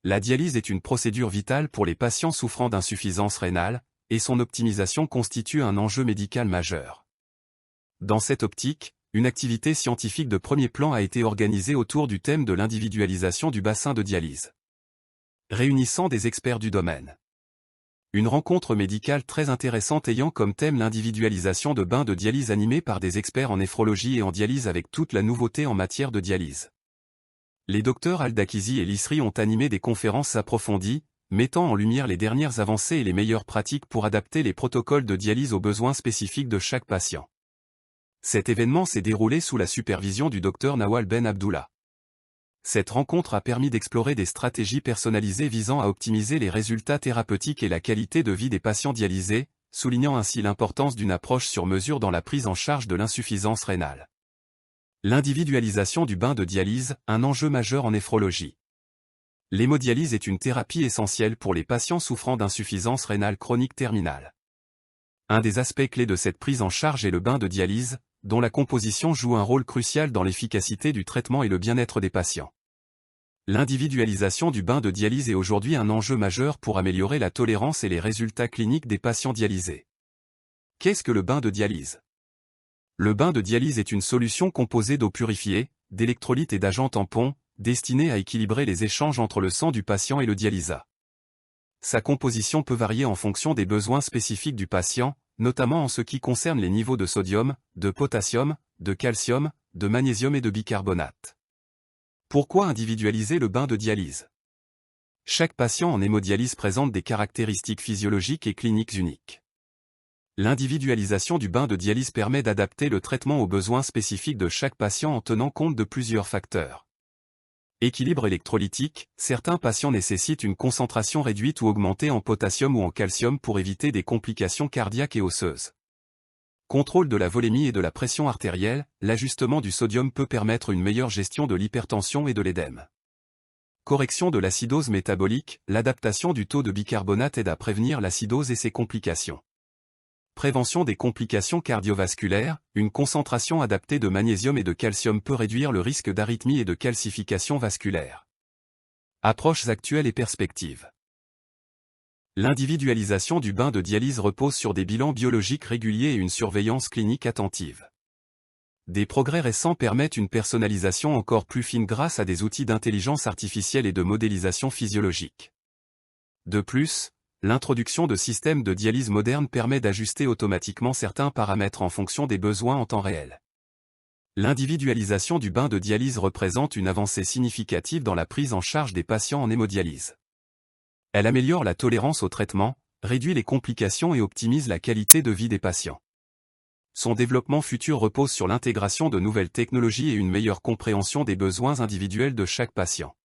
La dialyse est une procédure vitale pour les patients souffrant d'insuffisance rénale, et son optimisation constitue un enjeu médical majeur. Dans cette optique, une activité scientifique de premier plan a été organisée autour du thème de l'individualisation du bassin de dialyse, réunissant des experts du domaine. Une rencontre médicale très intéressante ayant comme thème l'individualisation de bains de dialyse animés par des experts en néphrologie et en dialyse avec toute la nouveauté en matière de dialyse. Les docteurs Al-Dakizi et Lisri ont animé des conférences approfondies, mettant en lumière les dernières avancées et les meilleures pratiques pour adapter les protocoles de dialyse aux besoins spécifiques de chaque patient. Cet événement s'est déroulé sous la supervision du docteur Nawal Ben Abdullah. Cette rencontre a permis d'explorer des stratégies personnalisées visant à optimiser les résultats thérapeutiques et la qualité de vie des patients dialysés, soulignant ainsi l'importance d'une approche sur mesure dans la prise en charge de l'insuffisance rénale. L'individualisation du bain de dialyse, un enjeu majeur en néphrologie. L'hémodialyse est une thérapie essentielle pour les patients souffrant d'insuffisance rénale chronique terminale. Un des aspects clés de cette prise en charge est le bain de dialyse, dont la composition joue un rôle crucial dans l'efficacité du traitement et le bien-être des patients. L'individualisation du bain de dialyse est aujourd'hui un enjeu majeur pour améliorer la tolérance et les résultats cliniques des patients dialysés. Qu'est-ce que le bain de dialyse? Le bain de dialyse est une solution composée d'eau purifiée, d'électrolytes et d'agents tampons, destinée à équilibrer les échanges entre le sang du patient et le dialysat. Sa composition peut varier en fonction des besoins spécifiques du patient, notamment en ce qui concerne les niveaux de sodium, de potassium, de calcium, de magnésium et de bicarbonate. Pourquoi individualiser le bain de dialyse? Chaque patient en hémodialyse présente des caractéristiques physiologiques et cliniques uniques. L'individualisation du bain de dialyse permet d'adapter le traitement aux besoins spécifiques de chaque patient en tenant compte de plusieurs facteurs. Équilibre électrolytique, certains patients nécessitent une concentration réduite ou augmentée en potassium ou en calcium pour éviter des complications cardiaques et osseuses. Contrôle de la volémie et de la pression artérielle, l'ajustement du sodium peut permettre une meilleure gestion de l'hypertension et de l'édème. Correction de l'acidose métabolique, l'adaptation du taux de bicarbonate aide à prévenir l'acidose et ses complications. Prévention des complications cardiovasculaires, une concentration adaptée de magnésium et de calcium peut réduire le risque d'arythmie et de calcification vasculaire. Approches actuelles et perspectives. L'individualisation du bain de dialyse repose sur des bilans biologiques réguliers et une surveillance clinique attentive. Des progrès récents permettent une personnalisation encore plus fine grâce à des outils d'intelligence artificielle et de modélisation physiologique. De plus, l'introduction de systèmes de dialyse modernes permet d'ajuster automatiquement certains paramètres en fonction des besoins en temps réel. L'individualisation du bain de dialyse représente une avancée significative dans la prise en charge des patients en hémodialyse. Elle améliore la tolérance au traitement, réduit les complications et optimise la qualité de vie des patients. Son développement futur repose sur l'intégration de nouvelles technologies et une meilleure compréhension des besoins individuels de chaque patient.